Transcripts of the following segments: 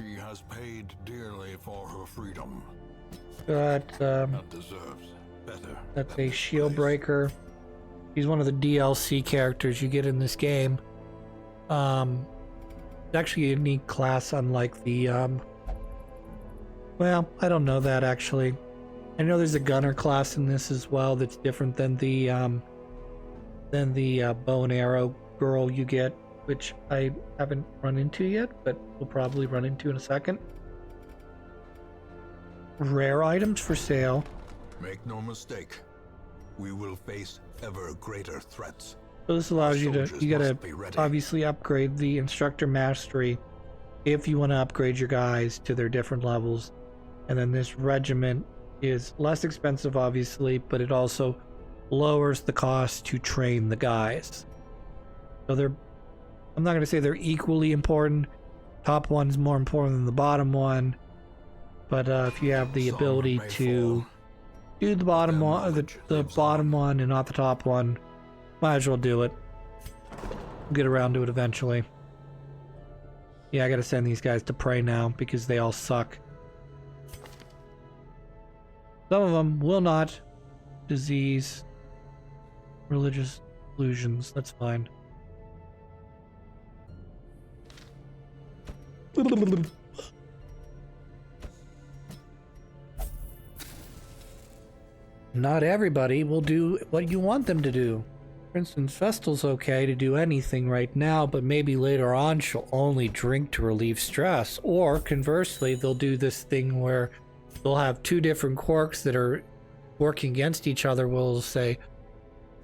She has paid dearly for her freedom. Got And deserves better. that's a shield breaker. He's one of the DLC characters you get in this game. It's actually a unique class, unlike the well, I don't know that actually. I know there's a gunner class in this as well that's different than the bow and arrow girl you get, which I haven't run into yet, but we'll probably run into in a second. Rare items for sale. Make no mistake, we will face ever greater threats. So this allows you to, you gotta obviously upgrade the instructor mastery if you want to upgrade your guys to their different levels. And then this regiment is less expensive, obviously, but it also lowers the cost to train the guys. So they're, I'm not going to say they're equally important. Top one's more important than the bottom one. But if you have the ability to do the bottom one, the bottom one and not the top one, might as well do it. We'll get around to it eventually. Yeah, I gotta send these guys to pray now because they all suck. Some of them will not. Disease. Religious illusions. That's fine. Not everybody will do what you want them to do. For instance, Vestal's okay to do anything right now, but maybe later on she'll only drink to relieve stress. Or conversely, they'll do this thing where they'll have two different quirks that are working against each other. We'll say,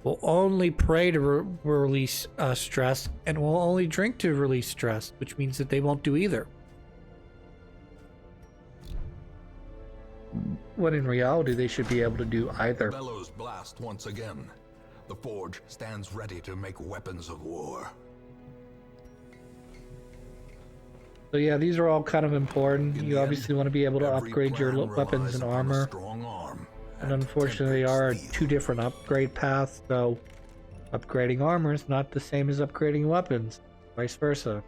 we'll only pray to release stress, and we'll only drink to release stress, which means that they won't do either. When in reality, they should be able to do either. Bellows blast once again. The forge stands ready to make weapons of war. So yeah, these are all kind of important. You obviously want to be able to upgrade your weapons and armor. And unfortunately, there are two different upgrade paths, so upgrading armor is not the same as upgrading weapons. Vice versa.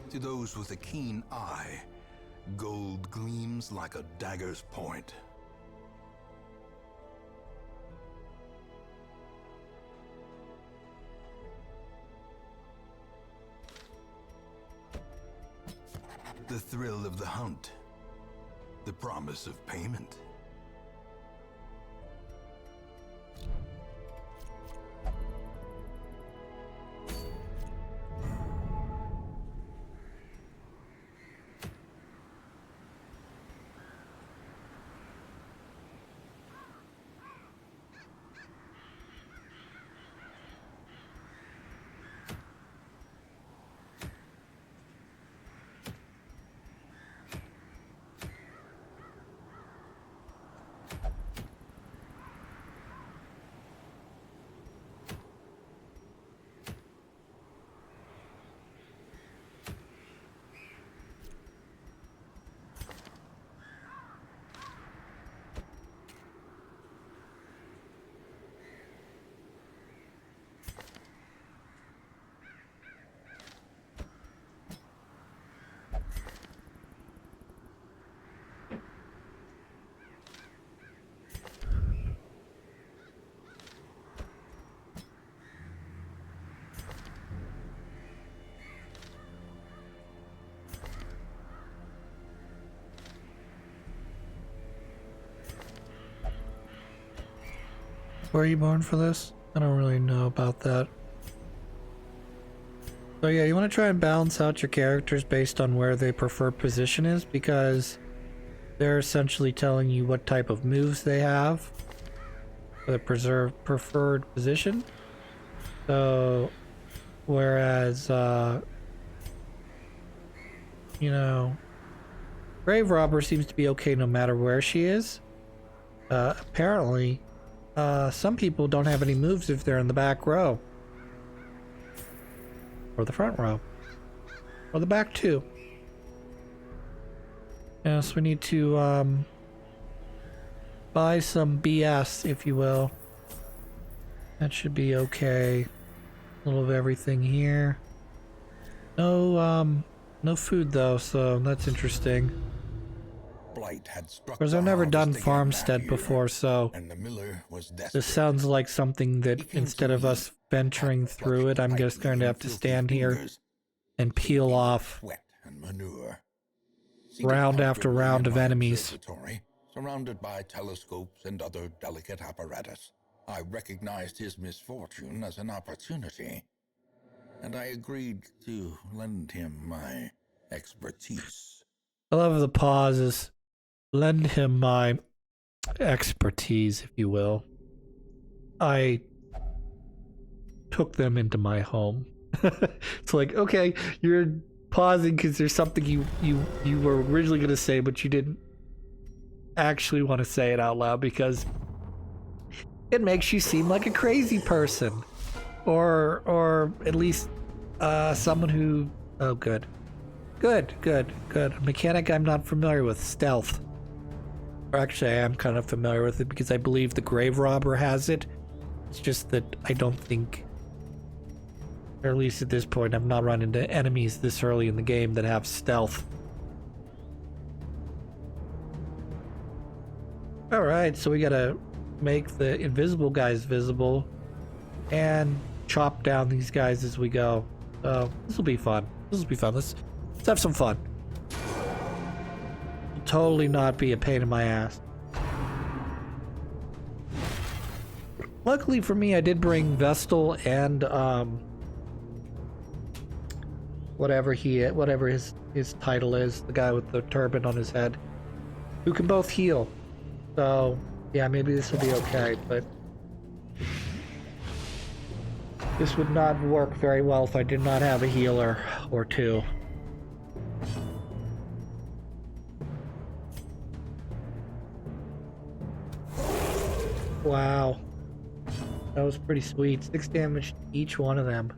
To those with a keen eye, gold gleams like a dagger's point. The thrill of the hunt, the promise of payment. Were you born for this? I don't really know about that. So yeah, you want to try and balance out your characters based on where their preferred position is, because they're essentially telling you what type of moves they have for the preferred position. So, whereas, you know, Grave Robber seems to be okay no matter where she is. Apparently, some people don't have any moves if they're in the back row. Or the front row. Or the back too. Yeah, so we need to, buy some BS, if you will. That should be okay. A little of everything here. No, no food though, so that's interesting. Blight had struck. Because I've never done Farmstead before, so this sounds like something that instead of us venturing through it, I'm just going to have to stand here and peel off round after round of enemies. Surrounded by telescopes and other delicate apparatus, I recognized his misfortune as an opportunity, and I agreed to lend him my expertise. I love the pauses. Lend him my expertise, if you will. I took them into my home. It's like, okay, you're pausing because there's something you were originally going to say, but you didn't actually want to say it out loud because it makes you seem like a crazy person, or at least someone who. Oh, good. Mechanic I'm not familiar with. Stealth. Or actually, I am kind of familiar with it because I believe the Grave Robber has it. It's just that I don't think, or at least at this point, I've not run into enemies this early in the game that have stealth. Alright, so we gotta make the invisible guys visible and chop down these guys as we go. So this will be fun. Let's have some fun. It'll totally not be a pain in my ass. Luckily for me, I did bring Vestal and whatever his title is, the guy with the turban on his head, who can both heal. So yeah, maybe this will be okay, but this would not work very well if I did not have a healer or two. Wow. That was pretty sweet. 6 damage to each one of them.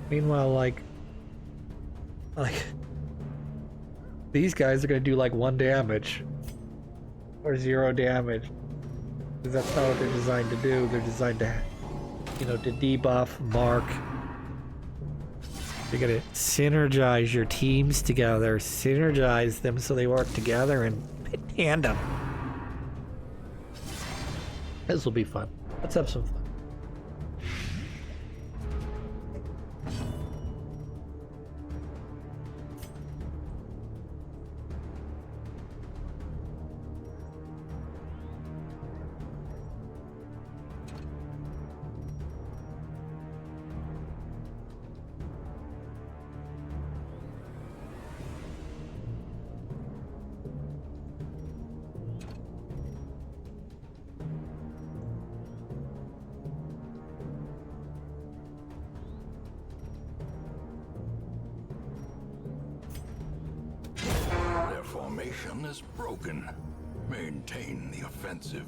Meanwhile, like these guys are gonna do like 1 damage. Or 0 damage. Because that's not what they're designed to do. They're designed to, you know, to debuff, mark. You're gonna synergize your teams together. Synergize them so they work together in tandem. This will be fun. Let's have some fun. Formation is broken. Maintain the offensive.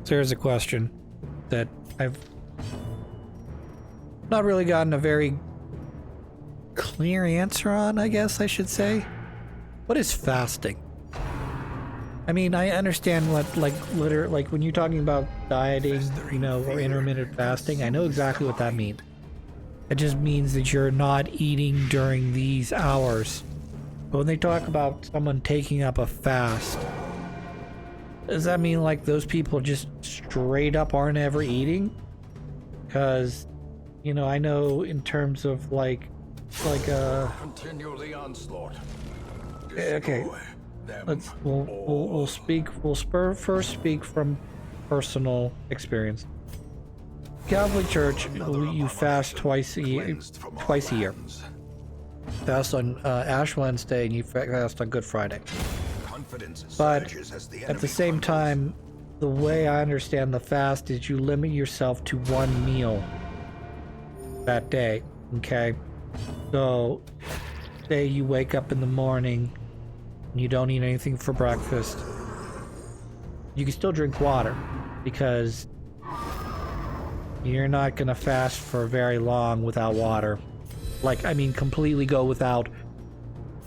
So here's a question that I've not really gotten a very clear answer on, I guess I should say. What is fasting? I mean, I understand what, like when you're talking about dieting, you know, or intermittent fasting, I know exactly what that means. It just means that you're not eating during these hours. But when they talk about someone taking up a fast, does that mean like those people just straight up aren't ever eating? Because, you know, I know in terms of continue the onslaught. Okay. We'll speak. First speak from personal experience. Catholic Church, you fast twice a year. Fast on Ash Wednesday and you fast on Good Friday. But at the same time, the way I understand the fast is you limit yourself to one meal that day. Okay, so say you wake up in the morning and you don't eat anything for breakfast. You can still drink water because you're not gonna fast for very long without water. Like, I mean, completely go without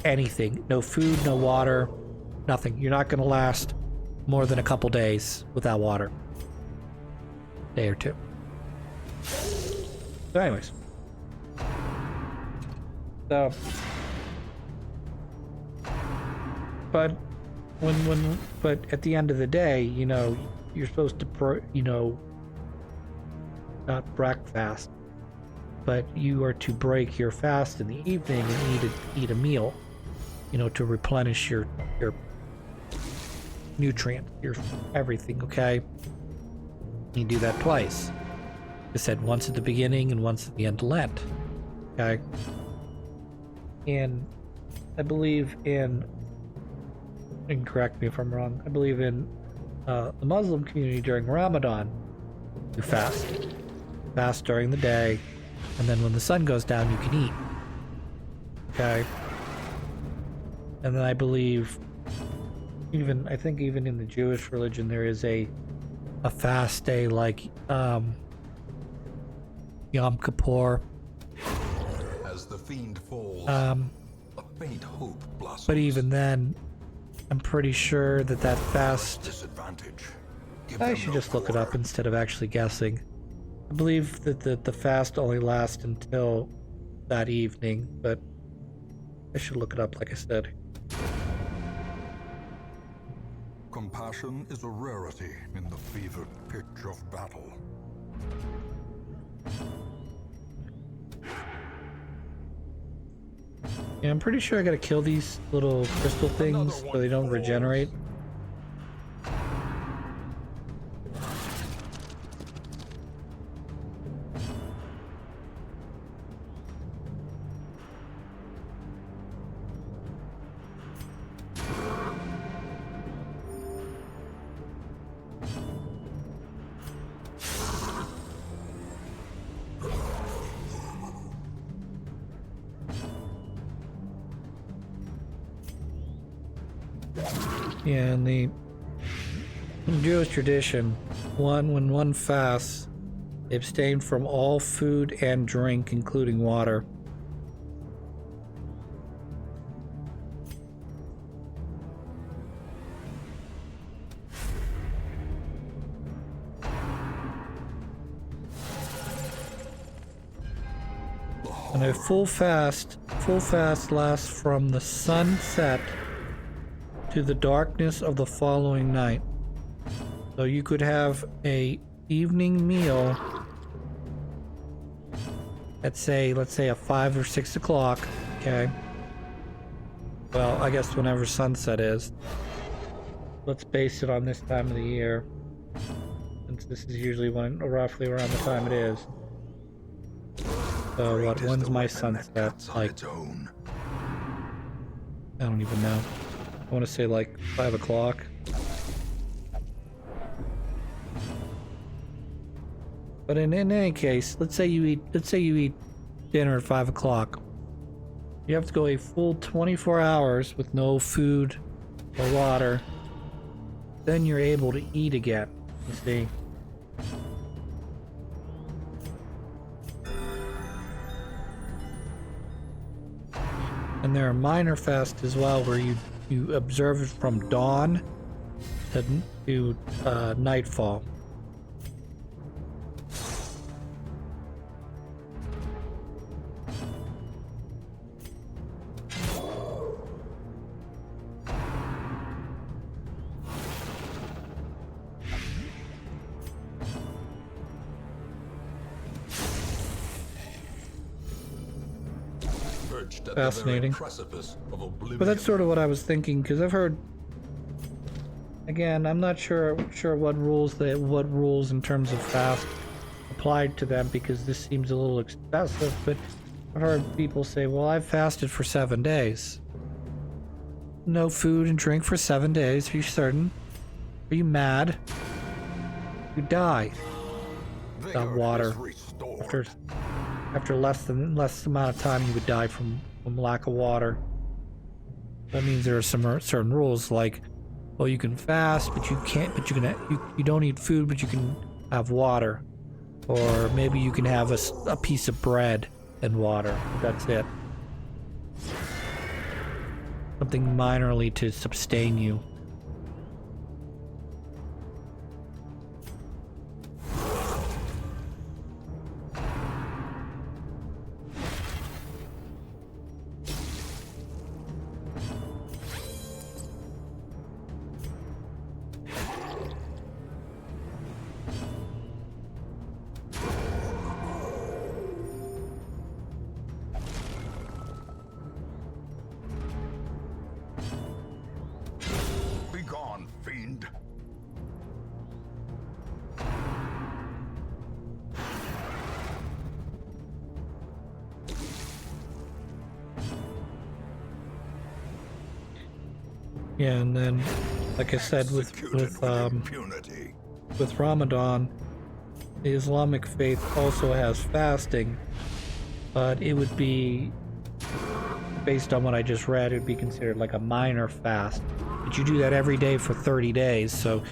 anything. No food, no water, nothing. You're not gonna last more than a couple days without water. Day or two. So anyways. So, but but at the end of the day, you know, you're supposed to, not breakfast, but you are to break your fast in the evening and eat a meal, you know, to replenish your nutrient, your everything. Okay, you do that twice. I said once at the beginning and once at the end of Lent. Okay, and I believe in, and correct me if I'm wrong, I believe in the Muslim community during Ramadan, you fast during the day, and then when the sun goes down you can eat. Okay, and then I believe I think even in the Jewish religion there is a fast day like Yom Kippur. As the fiend falls, a faint hope blossoms. But even then, I'm pretty sure that fast. Disadvantage. I should just look it up instead of actually guessing. I believe that the fast only lasts until that evening, but I should look it up like I said. Compassion is a rarity in the fevered pitch of battle. Yeah, I'm pretty sure I gotta kill these little crystal things so they don't regenerate. Yeah, in the Jewish tradition, when one fasts, they abstain from all food and drink, including water. And a full fast lasts from the sunset to the darkness of the following night. So you could have a evening meal at let's say at 5 or 6 o'clock. Okay. Well, I guess whenever sunset is. Let's base it on this time of the year, since this is usually roughly around the time it is. So when's my sunset? Like, I don't even know. I want to say like 5 o'clock. But in any case, let's say you eat dinner at 5 o'clock. You have to go a full 24 hours with no food or water. Then you're able to eat again. You see. And there are minor fasts as well, where you observe it from dawn to nightfall. perched at Fascinating. the very precipice of oblivion. But that's sort of what I was thinking, because I've heard. Again, I'm not sure what rules in terms of fast applied to them, because this seems a little excessive. But I've heard people say, "Well, I've fasted for 7 days. No food and drink for 7 days. Are you certain? Are you mad? You die. Without water. After less amount of time, you would die from lack of water. That means there are some certain rules, like, well, you can fast, but you can't. But you don't eat food, but you can have water, or maybe you can have a piece of bread and water. That's it. Something minorly to sustain you. Fiend. Yeah, and then, like I said, with Ramadan, the Islamic faith also has fasting, but it would be, based on what I just read, it would be considered like a minor fast. But you do that every day for 30 days, so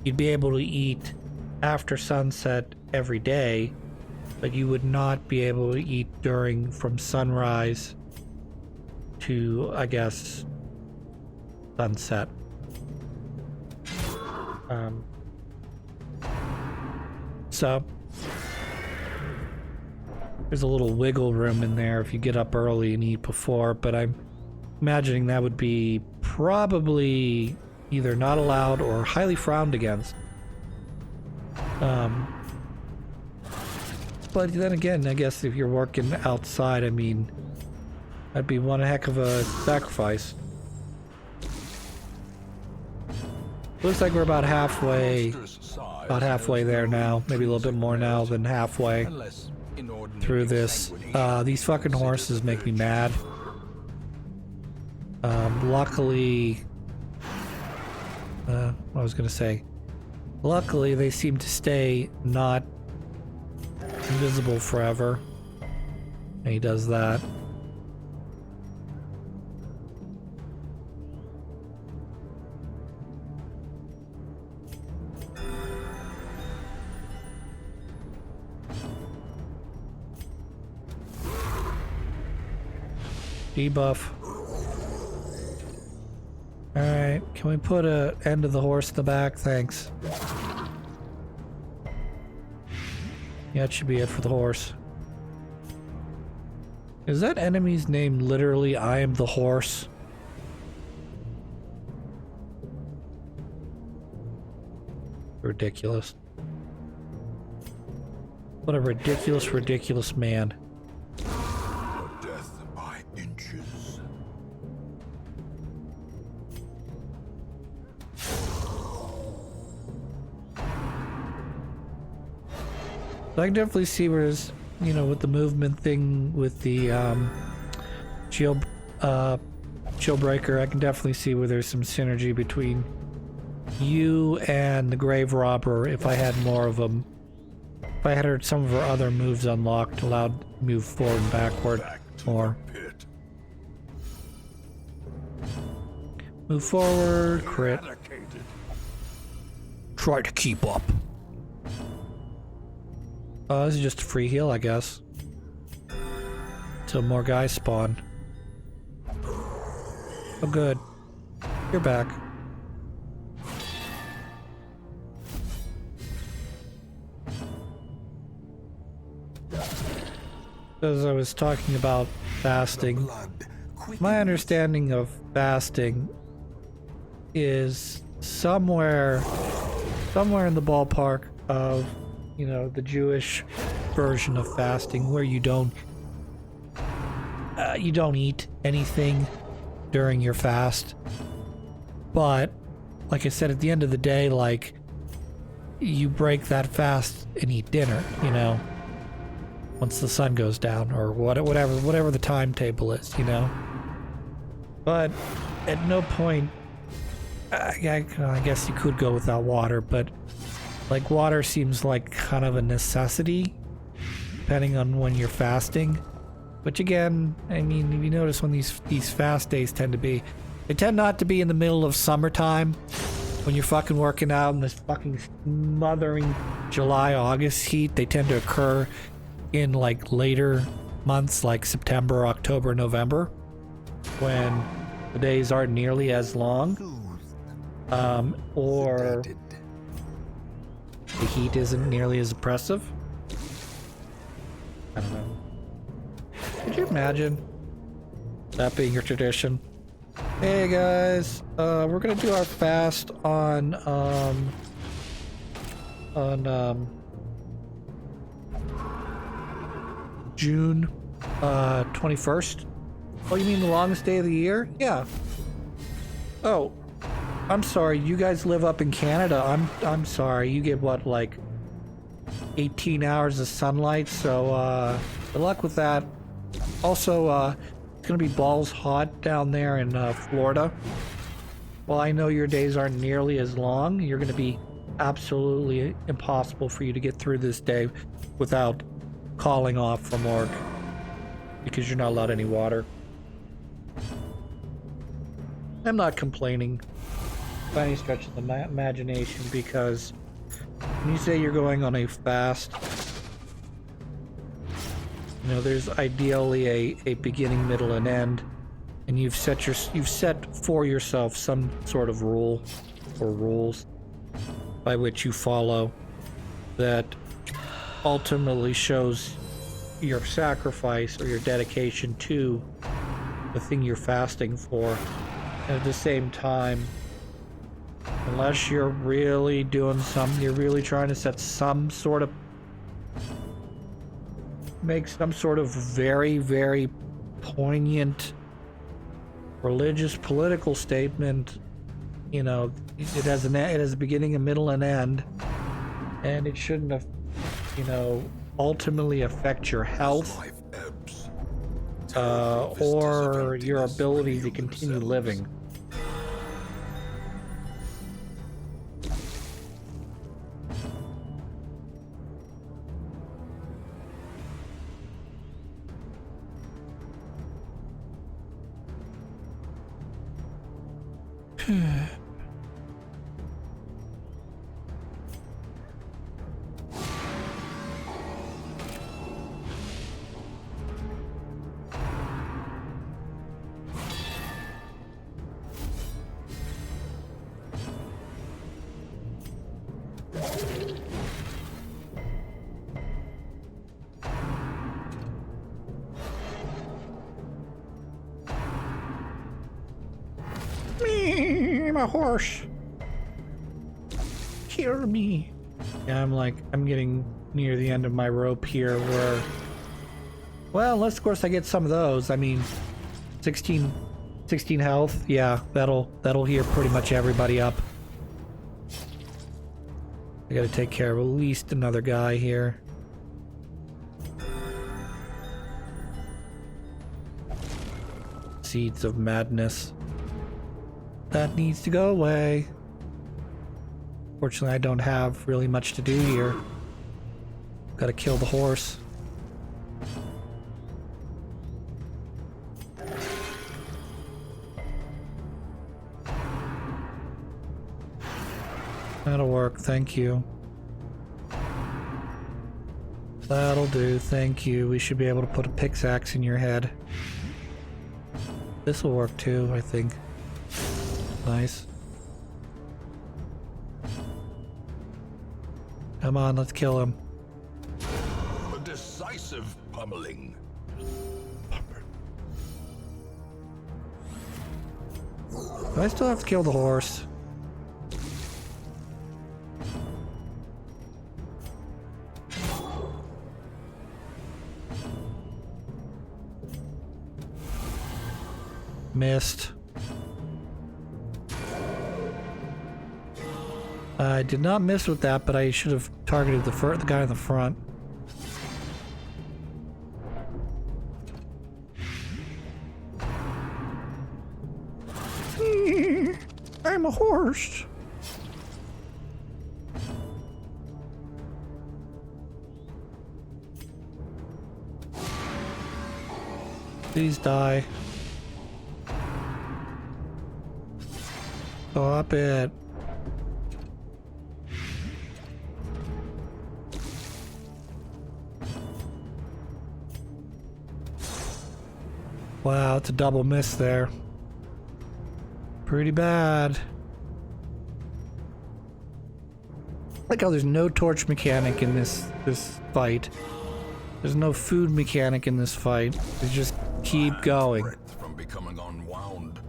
you'd be able to eat after sunset every day, but you would not be able to eat from sunrise to, I guess, sunset. So there's a little wiggle room in there if you get up early and eat before, but I'm imagining that would be probably either not allowed or highly frowned against. But then again, I guess if you're working outside, I mean, that'd be one heck of a sacrifice. Looks like we're about halfway there now. Maybe a little bit more now than halfway through this. These fucking horses make me mad. Luckily, what I was gonna say. Luckily, they seem to stay not invisible forever. And he does that. Debuff. Alright, can we put an end to the horse in the back? Thanks. Yeah, that should be it for the horse. Is that enemy's name literally I am the horse? Ridiculous. What a ridiculous man. Death by inches. I can definitely see where there's, you know, with the movement thing, with the shield breaker, I can definitely see where there's some synergy between you and the grave robber. If I had more of them, if I had some of her other moves unlocked, allowed to move forward and backward more. Move forward, crit. Try to keep up. This is just a free heal, I guess. Till more guys spawn. Oh, good. You're back. As I was talking about fasting, my understanding of fasting is somewhere in the ballpark of, you know, the Jewish version of fasting, where you don't you don't eat anything during your fast. But like I said, at the end of the day, like, you break that fast and eat dinner, you know, once the sun goes down, or whatever the timetable is, you know. But at no point, I guess you could go without water, but like, water seems like kind of a necessity depending on when you're fasting. Which again, I mean, if you notice when these fast days tend to be, they tend not to be in the middle of summertime when you're fucking working out in this fucking smothering July, August heat. They tend to occur in like later months like September, October, November, when the days aren't nearly as long, or the heat isn't nearly as oppressive. I don't know. Could you imagine that being your tradition? Hey guys, we're gonna do our fast on June 21st. Oh, you mean the longest day of the year? Yeah. Oh, I'm sorry. You guys live up in Canada. I'm sorry. You get what, like 18 hours of sunlight? So good luck with that. Also, it's gonna be balls hot down there in Florida. Well, I know your days aren't nearly as long. You're gonna be absolutely impossible for you to get through this day without calling off from work because you're not allowed any water. I'm not complaining by any stretch of the imagination, because when you say you're going on a fast, you know, there's ideally a beginning, middle, and end, and you've set for yourself some sort of rule or rules by which you follow that ultimately shows your sacrifice or your dedication to the thing you're fasting for. And at the same time, unless you're really doing you're really trying to set some sort of, make some sort of very, very poignant religious, political statement, you know, it has a beginning, a middle, and end, and it shouldn't have, you know, ultimately affect your health or your ability to continue living. Me, my horse. Hear me. Yeah, I'm getting near the end of my rope here where, well, unless of course I get some of those. I mean, 16 health. Yeah, that'll heal pretty much everybody up. I gotta take care of at least another guy here. Seeds of madness. That needs to go away. Fortunately, I don't have really much to do here. Gotta kill the horse. That'll work, thank you. That'll do, thank you. We should be able to put a pickaxe in your head. This'll work too, I think. Nice. Come on, let's kill him. A decisive pummeling. Do I still have to kill the horse? Missed. I did not miss with that, but I should have targeted the guy in the front. I'm a horse. Please die. Stop it. Wow, it's a double miss there. Pretty bad. I like how there's no torch mechanic in this fight. There's no food mechanic in this fight. They just keep going. From becoming unwound.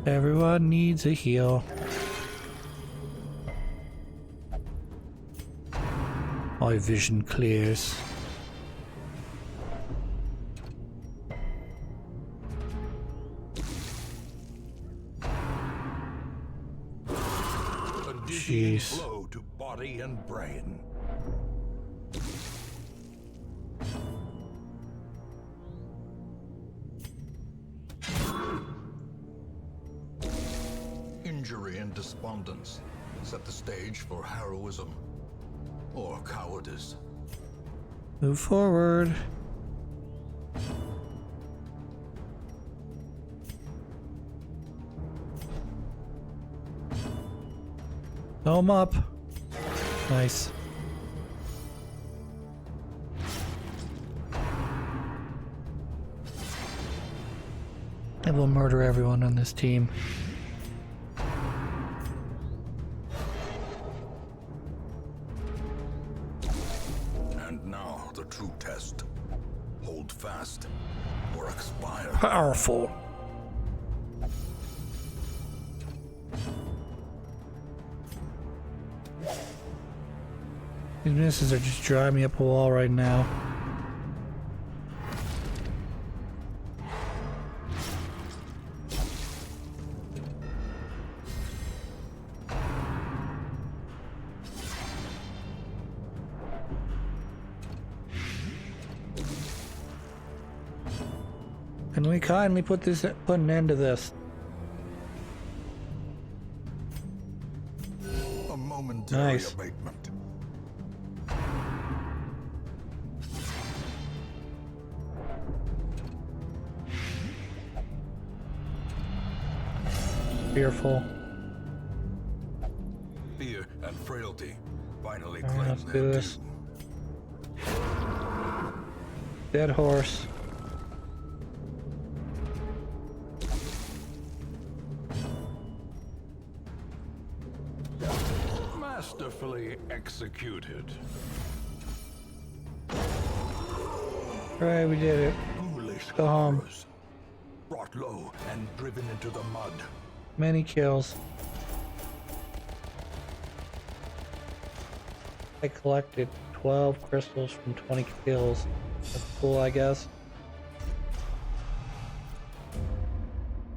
Everyone needs a heal. My vision clears. Jeez. Blow to body and brain. Injury and despondence set the stage for heroism or cowardice. Move forward. Home up. Nice. I will murder everyone on this team. And now the true test. Hold fast or expire. Powerful. These misses are just driving me up a wall right now. Can we kindly put an end to this? A momentary Nice. abatement. Fearful. Fear and frailty finally Alright, claim let's their do this. due. Dead horse. Masterfully executed. Alright, we did it. Foolish Go home. horrors. Brought low and driven into the mud. Many kills. I collected 12 crystals from 20 kills. That's cool, I guess.